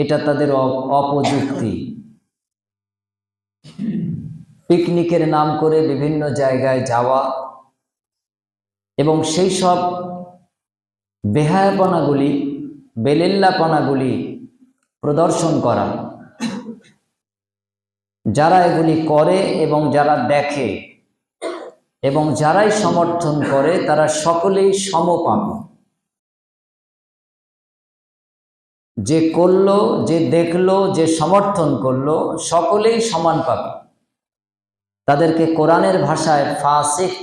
এটা তাদের অপযুক্তি। পিকনিকের নাম করে বিভিন্ন জায়গায় যাওয়া এবং সেই সব বেহায়াপনাগুলি, বেলেল্লাপনাগুলি প্রদর্শন করা, যারা এগুলি করে এবং যারা দেখে এবং যারাই সমর্থন করে তারা সকলেই সমপাপী। যে করলো, যে দেখলো, যে সমর্থন করলো, সকলেই সমান পাপী। তাদেরকে কোরআনের ভাষায় ফাসিক,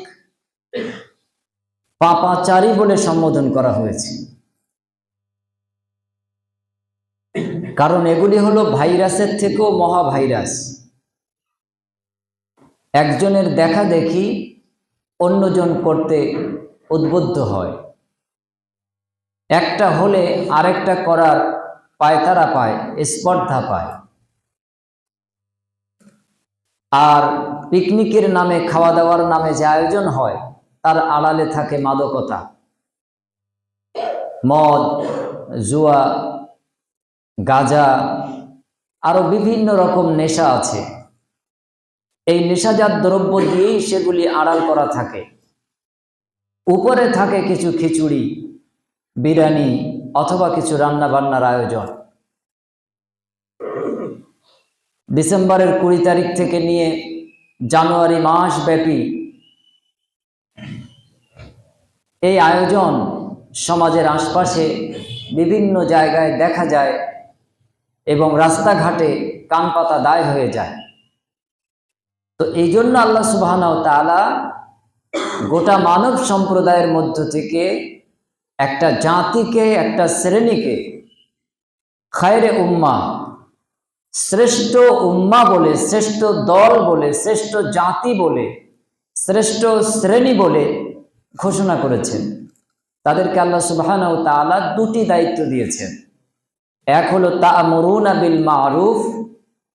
পাপাচারী বলে সম্বোধন করা হয়েছে। কারণ এগুলি হলো ভাইরাসের থেকেও মহাভাইরাস। একজনের দেখা দেখি অন্যজন করতে উদ্বুদ্ধ হয়, একটা হলে আরেকটা করার পায়তারা পায়, স্পর্ধা পায়। আর পিকনিকের নামে, খাওয়া দাওয়ার নামে যে আয়োজন হয় তার আড়ালে থাকে মাদকতা, মদ, জুয়া, গাঁজা, আরো বিভিন্ন রকম নেশা আছে। এই নেশাজাত দ্রব্য দিয়েই সেগুলি আড়াল করা থাকে। উপরে থাকে কিছু খিচুড়ি, বিরিয়ানি অথবা কিছু রান্না বান্নার আয়োজন। ডিসেম্বরের 20 তারিখ থেকে নিয়ে জানুয়ারি মাস ব্যাপী এই আয়োজন সমাজের আশপাশে বিভিন্ন জায়গায় দেখা যায় এবং রাস্তাঘাটে কান পাতা দায় হয়ে যায়। তো এই জন্য আল্লাহ সুবহানাহু ওয়া তাআলা গোটা মানব সম্প্রদায়ের মধ্য থেকে একটা জাতিকে, একটা শ্রেণীকে খায়রে উম্মা, শ্রেষ্ঠ উম্মা বলে, শ্রেষ্ঠ দল বলে, শ্রেষ্ঠ জাতি বলে, শ্রেষ্ঠ শ্রেণী বলে ঘোষণা করেছেন। তাদেরকে আল্লাহ সুবহানাহু ওয়া তাআলা দুটি দায়িত্ব দিয়েছেন। এক হলো তা'মুরুনা বিল মা'রুফ,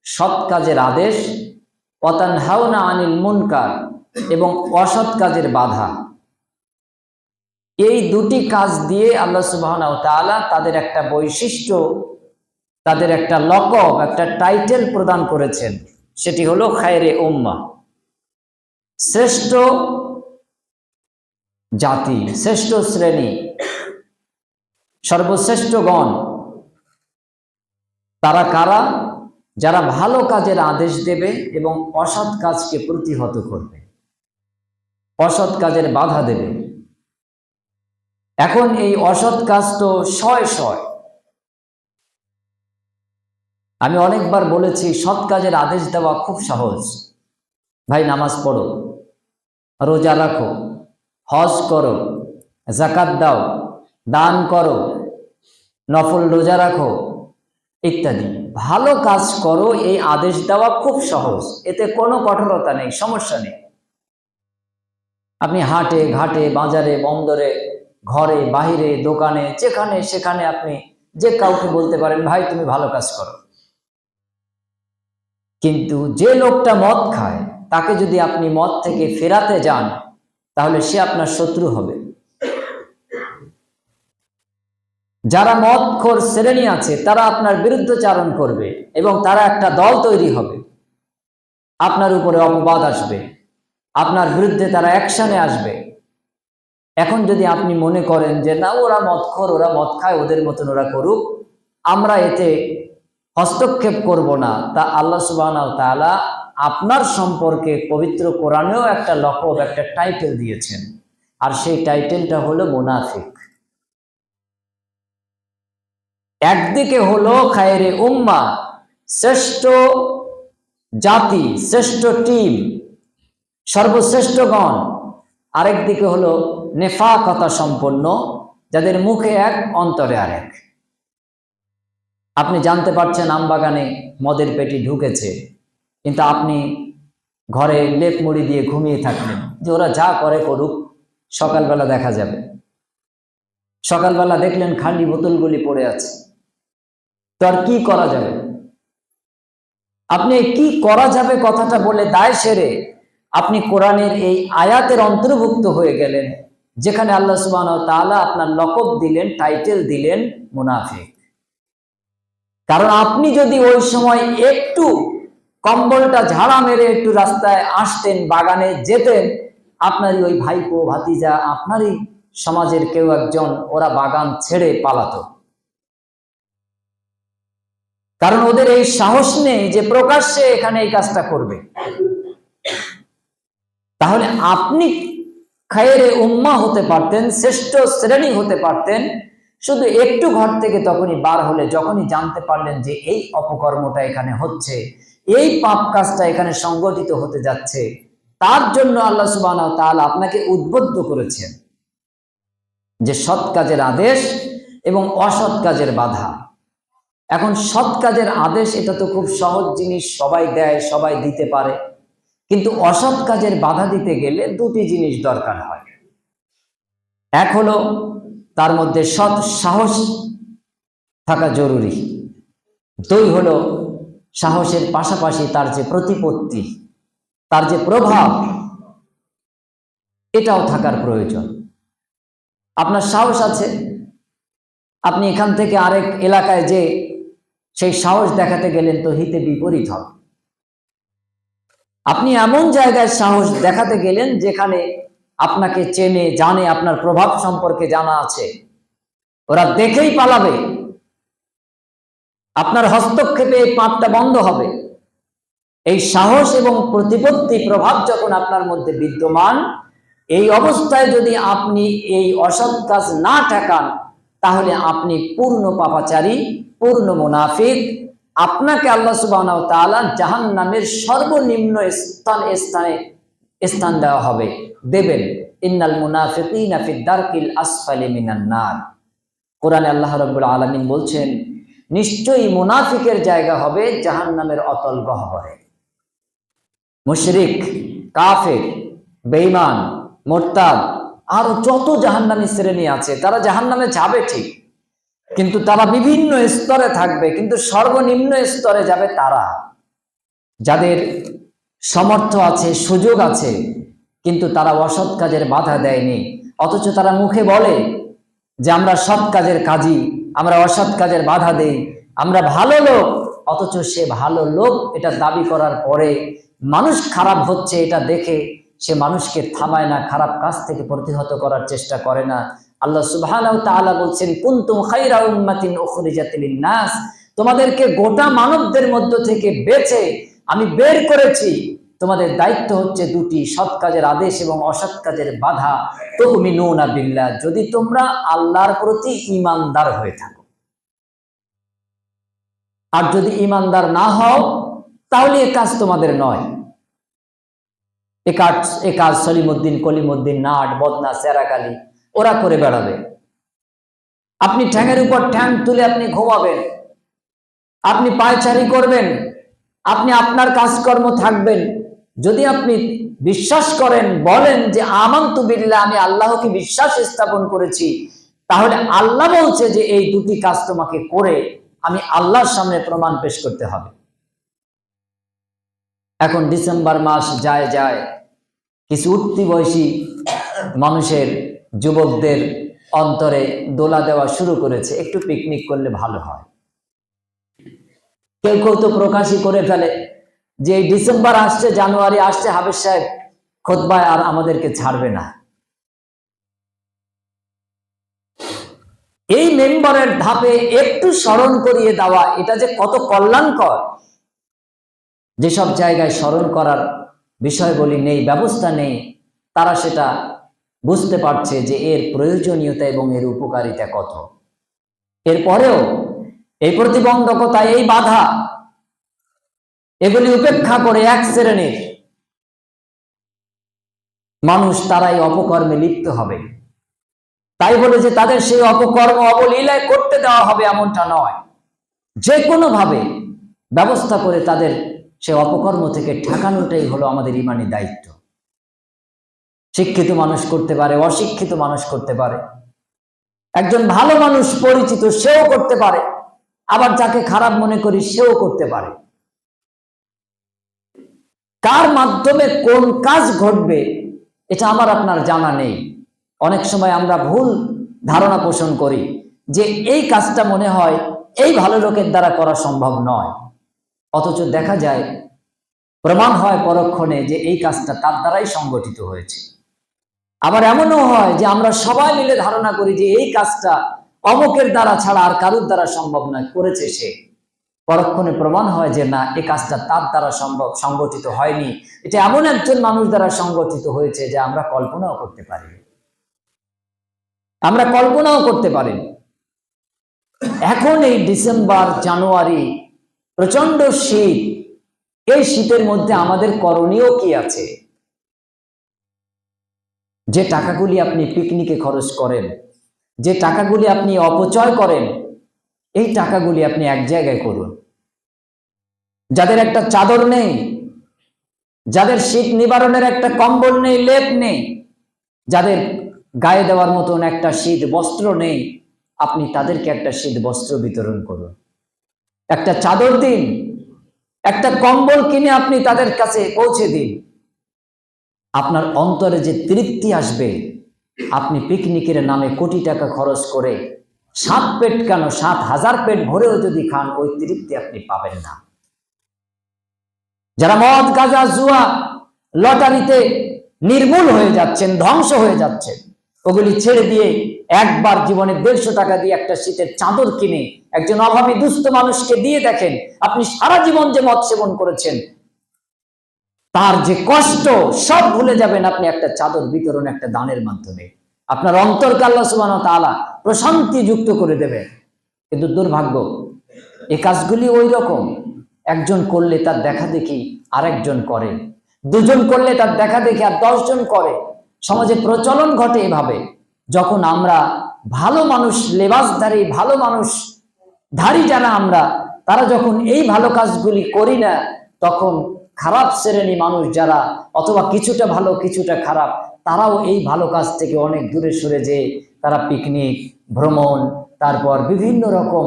সৎ কাজের আদেশ, ওয়া তানহাউনা আনিল মুনকার, এবং অসৎ কাজের বাধা। এই দুটি কাজ দিয়ে আল্লাহ সুবহানাহু ওয়া তাআলা তাদের একটা বৈশিষ্ট্য, তাদের একটা লকব, একটা টাইটেল প্রদান করেছেন। সেটি হলো খায়রে উম্মাহ, শ্রেষ্ঠ জাতি, শ্রেষ্ঠ শ্রেণী, সর্বশ্রেষ্ঠ গণ। তারা কারা? যারা ভালো কাজের আদেশ দেবে এবং অসৎ কাজকে প্রতিহত করবে, অসৎ কাজের বাধা দেবে। এখন এই অসৎ কাজ তো শয় শয়। আমি অনেকবার বলেছি, সৎ কাজের আদেশ দেওয়া খুব সহজ। ভাই নামাজ পড়ো, রোজা রাখো, হজ করো, যাকাত দাও, দান করো, নফল রোজা রাখো ইত্যাদি ভালো কাজ করো, এই আদেশ দেওয়া খুব সহজ। এতে কোনো কঠোরতা নেই, সমস্যা নেই। আপনি হাটে ঘাটে, বাজারে, বন্দরে, ঘরে বাহিরে, দোকানে, যেখানে সেখানে আপনি যে কাউকে বলতে পারেন, ভাই তুমি ভালো কাজ করো। কিন্তু যে লোকটা মদ খায় তাকে যদি আপনি মদ থেকে ফেরাতে যান, তাহলে সে আপনার শত্রু হবে। যারা মদখোর শ্রেণী আছে তারা আপনার বিরুদ্ধচারণ করবে এবং তারা একটা দল তৈরি হবে। আপনার উপরে অপবাদ আসবে, আপনার বিরুদ্ধে তারা অ্যাকশনে আসবে। এখন যদি আপনি মনে করেন যে না, ওরা মদখোর, ওরা মদ খায়, ওদের মতন ওরা করুক, আমরা এতে হস্তক্ষেপ করব না, তা আল্লাহ সুবহানাহু ওয়া তাআলা আপনার সম্পর্কে পবিত্র কোরআনেও একটা লকব, একটা টাইটেল দিয়েছেন। আর সেই টাইটেলটা হলো মুনাফিক। একদিকে হলো খায়রে উম্মা, শ্রেষ্ঠ জাতি, শ্রেষ্ঠ টিম, সর্বশ্রেষ্ঠ গণ। আরেকদিকে হলো নেফাকতা সম্পন্ন, যাদের মুখে এক, অন্তরে আরেক। আপনি জানতে পারছেন আমবাগানে মদের পেটি ঢুকেছে, কিন্তু আপনি ঘরে লেপ মুড়ি দিয়ে ঘুমিয়ে থাকলেন যে ওরা যা করে করুক, সকালবেলা দেখা যাবে। সকালবেলা দেখলেন খালি বোতলগুলি পড়ে আছে, তো আর কি করা যাবে? আপনি কি করা যাবে কথাটা বলে দায় সেরে আপনি কোরআনের এই আয়াতের অন্তর্ভুক্ত হয়ে গেলেন, যেখানে আল্লাহ সুবহানাহু ওয়া তাআলা আপনার লকব দিলেন, টাইটেল দিলেন মুনাফিক। কারণ আপনি যদি ওই সময় একটু কম্বলটা ঝাড়া মেরে একটু রাস্তায় আসতেন, বাগানে যেতেন, আপনারই ওই ভাইপো ভাতিজা, আপনারই সমাজের কেউ একজন, ওরা বাগান ছেড়ে পালাতো। কারণ ওদের এই সাহস নেই যে প্রকাশ্যে এখানে এই কাজটা করবে। তাহলে আপনি খায়েরে উম্মা হতে পারতেন, শ্রেষ্ঠ শ্রেণী হতে পারতেন, শুধু একটু ঘর থেকে তখনই বার হলে, যখনই জানতে পারলেন যে এই অপকর্মটা এখানে হচ্ছে, এই পাপ কাজটা এখানে সংগঠিত হতে যাচ্ছে, তার জন্য আল্লাহ সুবহানাহু ওয়া তাআলা আপনাকে উদ্বুদ্ধ করেছেন যে সৎ কাজের আদেশ এবং অসৎ কাজের বাধা। এখন সৎ কাজের আদেশ এটা তো খুব সহজ জিনিস, সবাই দেয়, সবাই দিতে পারে, কিন্তু অসৎ কাজের বাধা দিতে গেলে দুটি জিনিস দরকার হয়। এক হলো তার মধ্যে সৎ সাহস থাকা জরুরি, দুই হলো সাহসের পাশাপাশি তার যে প্রতিপত্তি, তার যে প্রভাব, এটাও থাকার প্রয়োজন। আপনার সাহস আছে, আপনি এখান থেকে আরেক এলাকায় যে সেই সাহস দেখাতে গেলেন তো হিতে বিপরীত হবে। আপনি এমন জায়গায় সাহস দেখাতে গেলেন যেখানে আপনাকে চেনে জানে, আপনার প্রভাব সম্পর্কে জানা আছে, ওরা দেখেই পালাবে, আপনার হস্তক্ষেপে এই পাপটা বন্ধ হবে। এই সাহস এবং প্রতিপত্তি প্রভাব যখন আপনার মধ্যে বিদ্যমান, এই অবস্থায় যদি আপনি এই অসৎ কাজ না ঠেকান, তাহলে আপনি পূর্ণ পাপাচারী, পূর্ণ মুনাফিক। আপনাকে আল্লাহ সুবহানাহু ওয়া তাআলা জাহান্নামের সর্বনিম্ন স্থান দেওয়া হবে, দেবেন। ইন্নাল মুনাফিকিনা ফি দারকিল আসফালি মিনান নার। কোরআনে আল্লাহ রাব্বুল আলামিন বলছেন, নিশ্চয়ই মুনাফিকের জায়গা হবে জাহান্নামের অতল গহ্বরে। মুশরিক, কাফের, বেঈমান, মুরতাদ, আর যত জাহান্নামী শ্রেণী আছে, তারা জাহান্নামে যাবে ঠিক, কিন্তু তারা বিভিন্ন স্তরে থাকবে। কিন্তু সর্বনিম্ন স্তরে যাবে তারা যাদের সামর্থ্য আছে, সুযোগ আছে, কিন্তু তারা অসৎ কাজের বাধা দেয়নি, অথচ তারা মুখে বলে যে আমরা সৎ কাজের কাজী, আমরা অসৎ কাজের বাধা দেই, আমরা ভালো লোক। অথচ সে ভালো লোক এটা দাবি করার পরে মানুষ খারাপ হচ্ছে এটা দেখে সে মানুষকে থামায় না, খারাপ কাজ থেকে প্রতিহত করার চেষ্টা করে না। আল্লাহ সুবহানাহু ওয়া তাআলা বলছেন, কুনতুম খায়রা উম্মাতিন উখরিজাত লিন-নাস, তোমাদেরকে গোটা মানবদের মধ্য থেকে বেছে আমি বের করেছি। তোমাদের দায়িত্ব হচ্ছে দুটি, সৎ কাজের আদেশ এবং অসৎ কাজের বাধা। তুমিনুনা বিল্লাহ, যদি তোমরা আল্লাহর প্রতি ঈমানদার হয়ে থাকো। আর যদি ঈমানদার না হও, তাহলে এ কাজ তোমাদের নয়। এ কাজ সলিমউদ্দিন, কলিমউদ্দিন, নাট, বদনা, সেরাকালি ওরা করে বেড়াবে। আপনি ঠ্যাঙের উপর ঠ্যাং তুলে আপনি ঘুমাবেন, আপনি পায়চারি করবেন, আপনি আপনার কাজকর্ম থাকবেন। যদি আপনি বিশ্বাস করেন, বলেন যে আমানতু বিল্লাহ, আমি আল্লাহকে বিশ্বাস স্থাপন করেছি, তাহলে আল্লাহ বলছে যে এই দুটি কাজ তোমাকে করে আমি আল্লাহর সামনে প্রমাণ পেশ করতে হবে। এখন ডিসেম্বর মাস যায় যায়, কিছু উঠতি বয়সী মানুষের, যুবকদের অন্তরে দোলা দেওয়া শুরু করেছে, একটু পিকনিক করলে ভালো হয়। কেউ কেউ তো প্রকাশই করে ফেলে যে এই ডিসেম্বর আসছে, জানুয়ারি আসছে, হাফেজ সাহেব খুতবায় আর আমাদেরকে ছাড়বে না। এই মেম্বারের ধাপে একটু স্মরণ করিয়ে দেওয়া, এটা যে কত কল্যাণকর। যেসব জায়গায় স্মরণ করার বিষয়গুলি নেই, ব্যবস্থা নেই, তারা সেটা বুঝতে পারছে যে এর প্রয়োজনীয়তা এবং এর উপকারিতা কত। এরপরেও এই প্রতিবন্ধকতা, এই বাধা, এগুলি উপেক্ষা করে এক শ্রেণীর মানুষ তারাই অপকর্মে লিপ্ত হবে। তাই বলে যে তাদের সেই অপকর্ম অবলীলায় করতে দেওয়া হবে এমনটা নয়, যে কোনো ভাবে ব্যবস্থা করে তাদের সে অপকর্ম থেকে ঠেকানোটাই হলো আমাদের ঈমানি দায়িত্ব। শিক্ষিত মানুষ করতে পারে, অশিক্ষিত মানুষ করতে পারে, একজন ভালো মানুষ পরিচিত সেও করতে পারে, আবার যাকে খারাপ মনে করি সেও করতে পারে। কার মাধ্যমে কোন কাজ ঘটবে এটা আমার আপনার জানা নেই। অনেক সময় আমরা ভুল ধারণা পোষণ করি যে এই কাজটা মনে হয় এই ভালো লোকের দ্বারা করা সম্ভব নয়, অথচ দেখা যায়, প্রমাণ হয় পরক্ষণে যে এই কাজটা তার দ্বারাই সংগঠিত হয়েছে। আবার এমনও হয় যে আমরা সবাই মিলে ধারণা করি যে এই কাজটা অমুকের দ্বারা ছাড়া আর কারুর দ্বারা সম্ভব নয়, করেছে সে। পরক্ষণে প্রমাণ হয় যে না, এই কাজটা তার দ্বারা সংগঠিত হয়নি, এটা এমন একজন মানুষ দ্বারা সংগঠিত হয়েছে যে আমরা কল্পনাও করতে পারি। এখন এই ডিসেম্বর জানুয়ারি প্রচন্ড শীত, এই শীতের মধ্যে আমাদের করণীয় কি আছে? যে টাকাগুলি আপনি পিকনিকে খরচ করেন, যে টাকাগুলি আপনি অপচয় করেন, এই টাকাগুলি আপনি এক জায়গায় করুন। যাদের একটা চাদর নেই, যাদের শীত নিবারণের একটা কম্বল নেই, লেপ নেই, যাদের গায়ে দেওয়ার মতন একটা শীত বস্ত্র নেই, আপনি তাদেরকে একটা শীত বস্ত্র বিতরণ করুন, একটা চাদর দিন, একটা কম্বল কিনে আপনি তাদের কাছে পৌঁছে দিন। আপনার অন্তরে যে তৃপ্তি আসবে, আপনি পিকনিকের নামে কোটি টাকা খরচ করে 7 পেট কেন 7,000 পেট ভরেও যদি খান, ওই তৃপ্তি আপনি পাবেন না। যারা মদ, গাঁজা, জুয়া, লটারিতে নির্মূল হয়ে যাচ্ছেন, ধ্বংস হয়ে যাচ্ছেন, ওগুলি ছেড়ে দিয়ে একবার জীবনে 150 টাকা দিয়ে একটা শীতের চাদর কিনে একজন অভাবী দুস্থ মানুষকে দিয়ে দেখেন, আপনি সারা জীবন যে মদ সেবন করেছেন তার যে কষ্ট সব ভুলে যাবেন আপনি একটা চাদর বিতরণ, একটা দানের মাধ্যমে। আপনার অন্তরকে আল্লাহ সুবহানাহু ওয়া তাআলা প্রশান্তি যুক্ত করে দেবে। কিন্তু দুর্ভাগ্য, এই কাজগুলি ওই রকম, একজন করলে তার দেখা দেখি আরেকজন করে, দুজন করলে তার দেখা দেখি আর 10 জন করে। সমাজে প্রচলন ঘটে এভাবে। যখন আমরা ভালো মানুষ, লেবাসধারী ভালো মানুষ ধারী যারা আমরা, তারা যখন এই ভালো কাজগুলি করি না, তখন খারাপ শ্রেণী মানুষ যারা, অথবা কিছুটা ভালো কিছুটা খারাপ, তারাও এই ভালো কাজ থেকে অনেক দূরে সরে যেয়ে তারা পিকনিক, ভ্রমণ, তারপর বিভিন্ন রকম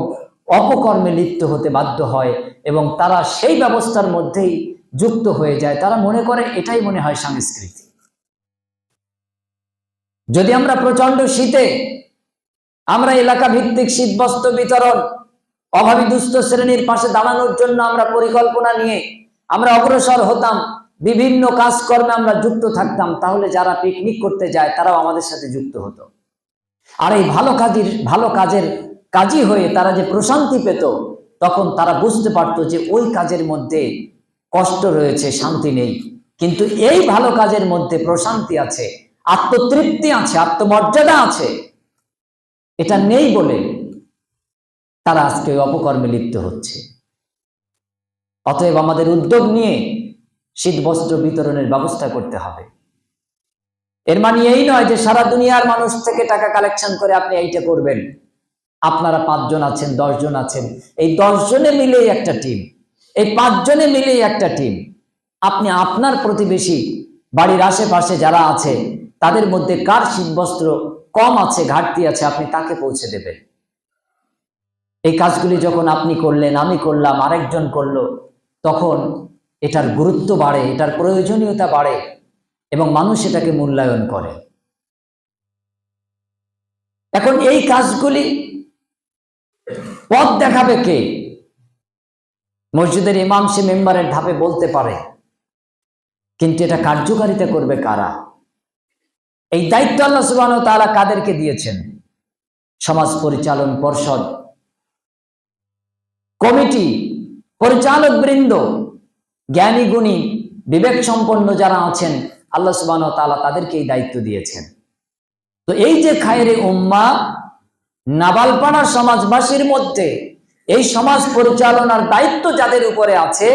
অপকর্মে লিপ্ত হতে বাধ্য হয় এবং তারা সেই ব্যবস্থার মধ্যেই যুক্ত হয়ে যায়। তারা মনে করে এটাই মনে হয় সংস্কৃতি। যদি আমরা প্রচন্ড শীতে আমরা এলাকা ভিত্তিক শীতবস্ত্র বিতরণ, অভাবী দুস্থ শ্রেণীর পাশে দাঁড়ানোর জন্য আমরা পরিকল্পনা নিয়ে আমরা অগ্রসর হতাম, বিভিন্ন কাজকর্মে আমরা যুক্ত থাকতাম, তাহলে যারা পিকনিক করতে যায় তারাও আমাদের সাথে যুক্ত হতো। আর এই ভালো কাজের কাজী হয়ে তারা যে প্রশান্তি পেত, তখন তারা বুঝতে পারতো যে ওই কাজের মধ্যে কষ্ট রয়েছে, শান্তি নেই। কিন্তু এই ভালো কাজের মধ্যে প্রশান্তি আছে, আত্মতৃপ্তি আছে, আত্মমর্যাদা আছে। এটা নেই বলে তারা আজকে অপকর্মে লিপ্ত হচ্ছে। অতএব আমাদের উদ্যোগ নিয়ে শীত বস্ত্র বিতরণের ব্যবস্থা করতে হবে। এর মানে এই নয় যে সারা দুনিয়ার মানুষ থেকে টাকা কালেকশন করে আপনি এইটা করবেন। আপনারা 5 জন আছেন, 10 জন আছেন, এই 10 জনে মিলেই একটা টিম, এই 5 জনে মিলেই একটা টিম। আপনি আপনার প্রতিবেশী, বাড়ির আশেপাশে যারা আছে, তাদের মধ্যে কার শীতবস্ত্র কম আছে, ঘাটতি আছে, আপনি তাকে পৌঁছে দেবেন। এই কাজগুলি যখন আপনি করলেন, আমি করলাম, আরেকজন করলো, তখন এটার গুরুত্ব বাড়ে, এটার প্রয়োজনীয়তা বাড়ে এবং মানুষ এটাকে মূল্যায়ন করে। এখন এই কাজগুলি পথ দেখাবে কে? মসজিদের ইমাম সে মেম্বারের ধাপে বলতে পারে, কিন্তু এটা কার্যকারিতা করবে কারা? এই দায়িত্ব আল্লাহ সুবহানাহু ওয়া তাআলা কাদেরকে দিয়েছেন? সমাজ পরিচালন পর্ষদ, কমিটি, পরিচালক বৃন্দ, জ্ঞানী গুণী বিবেক সম্পন্ন যারা আছেন, আল্লাহ সুবহানাহু ওয়া তাআলা তাদেরকে এই দায়িত্ব দিয়েছেন। তো এই যে খায়রে উম্মাহ, নাবালপাড়া সমাজবাসীর মধ্যে এই সমাজ পরিচালনার দায়িত্ব যাদের উপরে আছে,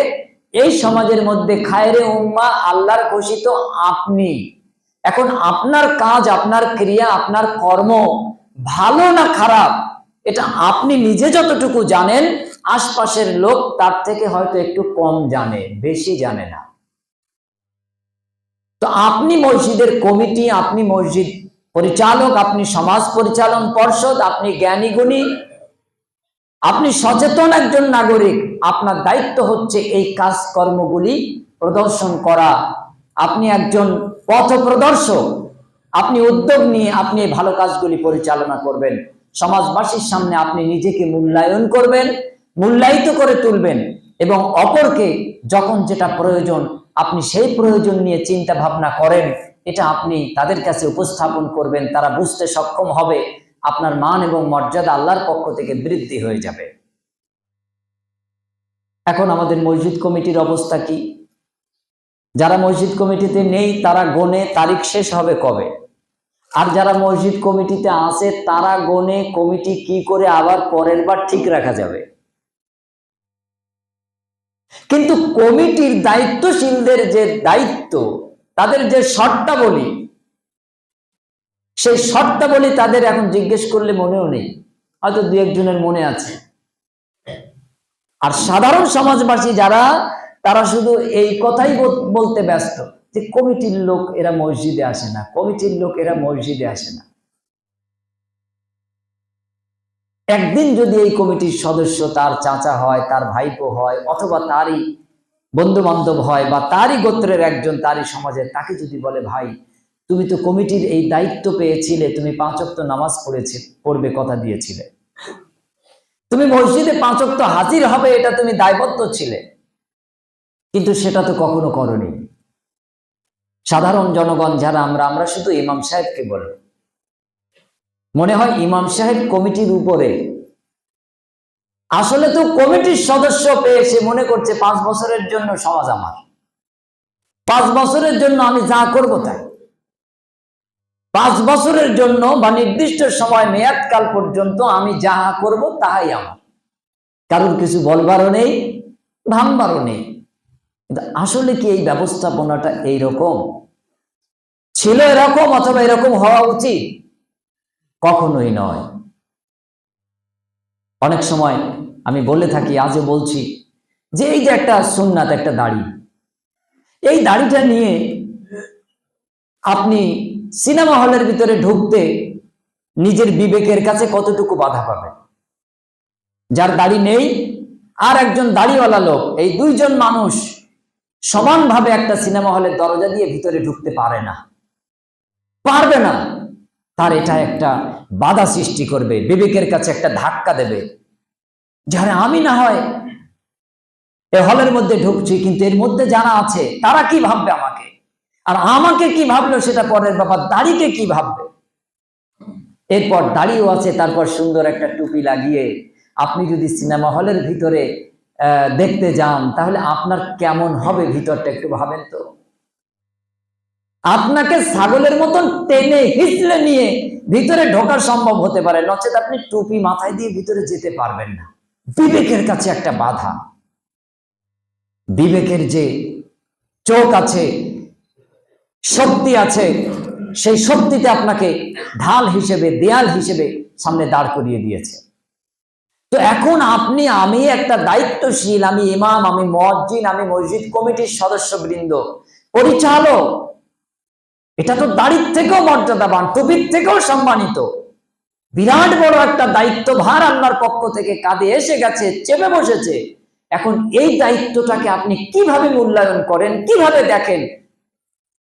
এই সমাজের মধ্যে খায়রে উম্মাহ আল্লাহর ঘোষিত আপনি। এখন আপনার কাজ, আপনার ক্রিয়া, আপনার কর্ম ভালো না খারাপ, এটা আপনি নিজে যতটুকু জানেন, আশপাশের লোক তার থেকে হয়তো একটু কম জানে, বেশি জানে না। তো আপনি মসজিদের কমিটি, আপনি মসজিদ পরিচালক, আপনি সমাজ পরিচালন পর্ষদ, আপনি জ্ঞানী গুণী, আপনি সচেতন একজন নাগরিক, আপনার দায়িত্ব হচ্ছে এই কাজকর্মগুলি প্রদর্শন করা। আপনি একজন পথ প্রদর্শক, আপনি উদ্যোগ নিয়ে আপনি এই ভালো কাজগুলি পরিচালনা করবেন। সমাজবাসীর সামনে আপনি নিজেকে মূল্যায়ন করবেন, মূল্যায়িত করে তুলবেন এবং অপরকে যখন যেটা প্রয়োজন আপনি সেই প্রয়োজন নিয়ে চিন্তা ভাবনা করেন, এটা আপনি তাদের কাছে উপস্থাপন করবেন, তারা বুঝতে সক্ষম হবে, আপনার মান এবং মর্যাদা আল্লাহর পক্ষ থেকে বৃদ্ধি হয়ে যাবে। এখন আমাদের মসজিদ কমিটির অবস্থা কি? যারা মসজিদ কমিটিতে নেই তারা গোনে তারিখ শেষ হবে কবে, আর যারা মসজিদ কমিটিতে আছে তারা গোনে কমিটি কি করে আবার পরের বার ঠিক রাখা যাবে। কিন্তু কমিটির দায়িত্বশীলদের যে দায়িত্ব, তাদের যে শর্তাবলী, সেই শর্তাবলী তাদের এখন জিজ্ঞেস করলে মনেও নেই, হয়তো দু একজনের মনে আছে। আর সাধারণ সমাজবাসী যারা, তারা শুধু এই কথাই বলতে ব্যস্ত যে কমিটির লোক এরা মসজিদে আসে না, কমিটির লোক এরা মসজিদে আসে না। একদিন যদি এই কমিটির সদস্য তার চাচা হয়, তার ভাইপো হয়, অথবা তারই বন্ধু বান্ধব হয়, বা তারই গোত্রের একজন, তারই সমাজের, তাকে যদি বলে ভাই তুমি তো কমিটির এই দায়িত্ব পেয়েছিলে, তুমি 5 ওয়াক্ত নামাজ পড়বে কথা দিয়েছিলে, তুমি মসজিদে 5 ওয়াক্ত হাজির হবে, এটা তুমি দায়বদ্ধ ছিলে, কিন্তু সেটা তো কখনো করনি। সাধারণ জনগণ যারা আমরা শুধু ইমাম সাহেবকে বলি, মনে হয় ইমাম সাহেব কমিটির উপরে। আসলে তো কমিটির সদস্য পেয়ে সে মনে করছে 5 বছরের জন্য সমাজ আমার, 5 বছরের জন্য আমি যা করব তাই, 5 বছরের জন্য বা নির্দিষ্ট সময় মেয়াদকাল পর্যন্ত আমি যা করব তাই আমার, কারোর কিছু বলবারও নেই, ভাঙবারও নেই। কিন্তু আসলে কি এই ব্যবস্থাপনাটা এইরকম ছিল, এরকম অথবা এরকম হওয়া উচিত? কখনোই নয়। অনেক সময় আমি বলে থাকি, আজও বলছি, যে এই যে একটা সুন্নাত, একটা দাড়ি, এই দাড়িটা নিয়ে আপনি সিনেমা হলের ভিতরে ঢুকতে নিজের বিবেকের কাছে কতটুকু বাধা পাবেন? যার দাড়ি নেই আর একজন দাড়িওয়ালা লোক, এই দুইজন মানুষ সমানভাবে একটা সিনেমা হলের দরজা দিয়ে ভিতরে ঢুকতে পারবে না। তার এটা একটা বাধা সৃষ্টি করবে, বিবেকের কাছে একটা ধাক্কা দেবে, যারা আমি না হয় এই হলের মধ্যে ঢুকছি, কিন্তু এর মধ্যে যারা আছে তারা কি ভাববে আমাকে, আর আমাকে কি ভাবলো সেটা পরের ব্যাপার, দাড়িকে কি ভাববে। এরপর দাড়িও আছে, তারপর সুন্দর একটা টুপি লাগিয়ে আপনি যদি সিনেমা হলের ভিতরে দেখতে যান, তাহলে আপনার কেমন হবে ভিতরটা একটু ভাবেন তো। আপনাকে ছাগলের মতন টেনে হিচড়ে নিয়ে ভিতরে ঢোকা সম্ভব হতে পারে, নচেত আপনি টুপি মাথায় দিয়ে ভিতরে যেতে পারবেন না। বিবেকের কাছে একটা বাধা। বিবেকের যে চোখ আছে, শক্তি আছে, সেই শক্তিতে আপনাকে ঢাল হিসেবে, দেয়াল হিসেবে সামনে দাঁড় করিয়ে দিয়েছে। তো এখন আপনি, আমি একটা দায়িত্বশীল, আমি ইমাম, আমি মুয়াজ্জিন, আমি মসজিদ কমিটির সদস্যবৃন্দ, পরিচালক, এটা তো দাড়ির থেকেও মর্যাদাবান, টুপির থেকেও সম্মানিত। বিরাট বড় একটা দায়িত্বভার আল্লাহর পক্ষ থেকে কাঁধে এসে গেছে, চেপে বসেছে। এখন এই দায়িত্বটাকে আপনি কিভাবে মূল্যায়ন করেন, কিভাবে দেখেন,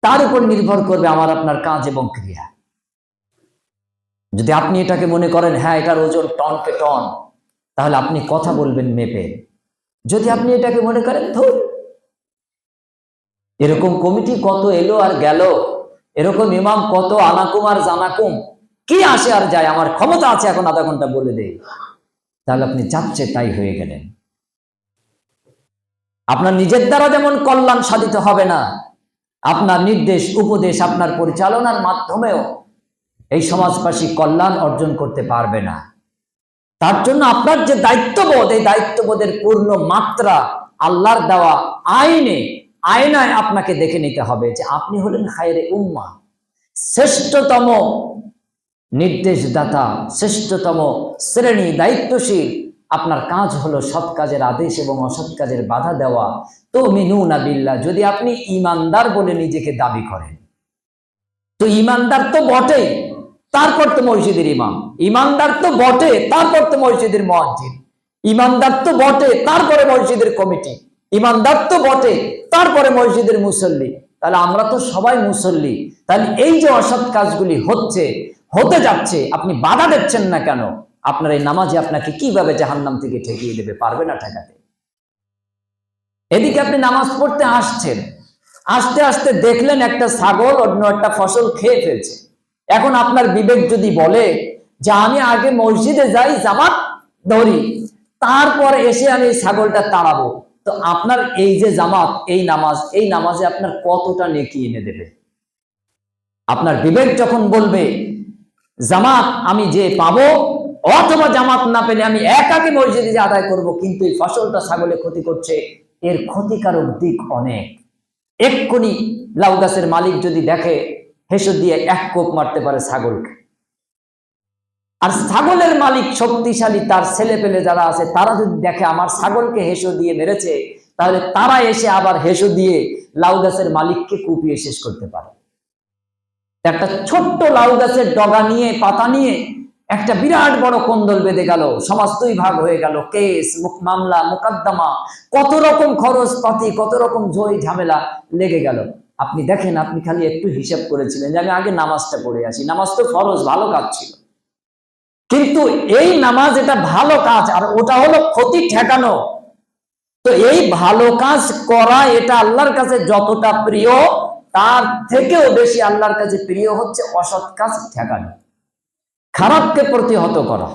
তার উপর নির্ভর করবে আমার আপনার কাজ এবং ক্রিয়া। যদি আপনি এটাকে মনে করেন হ্যাঁ এটার ওজন টন পে টন, তাহলে আপনি কথা বলবেন মেপে। যদি আপনি এটাকে মনে করেন ধুর, এরকম কমিটি কত এলো আর গেল, এরকম ইমাম কত আনাকুম আর জানাকুম, কি আসে আর যায়, আমার ক্ষমতা আছে এখন আধা ঘন্টা বলে দেই, তাহলে আপনি যাচ্ছে তাই হয়ে গেলেন। আপনার নিজের দ্বারা যেমন কল্যাণ সাধিত হবে না, আপনার নির্দেশ উপদেশ, আপনার পরিচালনার মাধ্যমেও এই সমাজবাসী কল্যাণ অর্জন করতে পারবে না। তার জন্য আপনার যে দায়িত্ববোধ, এই দায়িত্ববোধের পূর্ণ মাত্রা আল্লাহর দেওয়া আয়নায় আপনাকে দেখে নিতে হবে যে আপনি হলেন খায়রে উম্মাহ, শ্রেষ্ঠতম নির্দেশদাতা, শ্রেষ্ঠতম শ্রেণী দায়িত্বশীল। আপনার কাজ হলো সৎ কাজের আদেশ এবং অসৎ কাজের বাধা দেওয়া। তুমিনুনা বিল্লাহ, যদি আপনি ইমানদার বলে নিজেকে দাবি করেন, তো ইমানদার তো বটেই, তারপর তো মসজিদের ইমাম, ইমানদার তো বটে, তারপর তো মসজিদের মুয়াজ্জিন, ইমানদার তো বটে, তারপরে মসজিদের কমিটি, ইমানদার তো বটে, তারপরে মসজিদের মুসল্লি। তাহলে আমরা তো সবাই মুসল্লি। তাহলে এই যে অসৎ কাজগুলি হচ্ছে, হতে যাচ্ছে, আপনি বাধা দিচ্ছেন না কেন? আপনার এই নামাজে আপনাকে কিভাবে জাহান্নাম থেকে ঠেকিয়ে দেবে? পারবে না ঠেকাতে। এদিকে আপনি নামাজ পড়তে আসছেন, আস্তে আস্তে দেখলেন একটা ছাগল অন্য একটা ফসল খেয়ে ফেলছে। এখন আপনার বিবেক যদি বলে যে আমি আগে মসজিদে যাই, জামাত ধরি, তারপর এসে আমি এই ছাগলটা তাড়াবো, তো আপনার এই যে জামাত, এই নামাজে আপনার কতটা নেকি এনে দেবে? আপনার বিবেক যখন বলবে জামাত আমি যে পাবো, অথবা জামাত না পেলে আমি একাকে মসজিদে যে আদায় করব, কিন্তু এই ফসলটা ছাগলে ক্ষতি করছে, এর ক্ষতিকারক দিক অনেক। এক্ষুনি লাউ গাছের মালিক যদি দেখে, হেসো দিয়ে এক কোপ মারতে পারে ছাগলকে। আর ছাগলের মালিক শক্তিশালী, তার ছেলে পেলে যারা আছে তারা যদি দেখে আমার ছাগলকে হেসো দিয়ে মেরেছে, তাহলে তারা এসে আবার হেসো দিয়ে লাউ গাছের মালিককে কুপিয়ে শেষ করতে পারে। একটা ছোট্ট লাউ গাছের ডগা নিয়ে, পাতা নিয়ে একটা বিরাট বড় কোন্দল বেঁধে গেল, সমাজ দুই ভাগ হয়ে গেল, কেস মামলা মোকদ্দমা, কত রকম খরচ পাতি, কত রকম ঝই ঝামেলা লেগে গেল। আপনি দেখেন, আপনি খালি একটু হিসাব করেছিলেন যে আমি আগে নামাজটা পড়ে আসি, নামাজ তো ফরজ, ভালো কাজ ছিল, কিন্তু এই নামাজ এটা ভালো কাজ, আর ওটা হলো ক্ষতি ঠেকানো। তো এই ভালো কাজ করা, এটা আল্লাহর কাছে যতটা প্রিয়, তার থেকেও বেশি আল্লাহর কাছে প্রিয় হচ্ছে অসৎ কাজ ঠেকানো, খারাপকে প্রতিহত করা।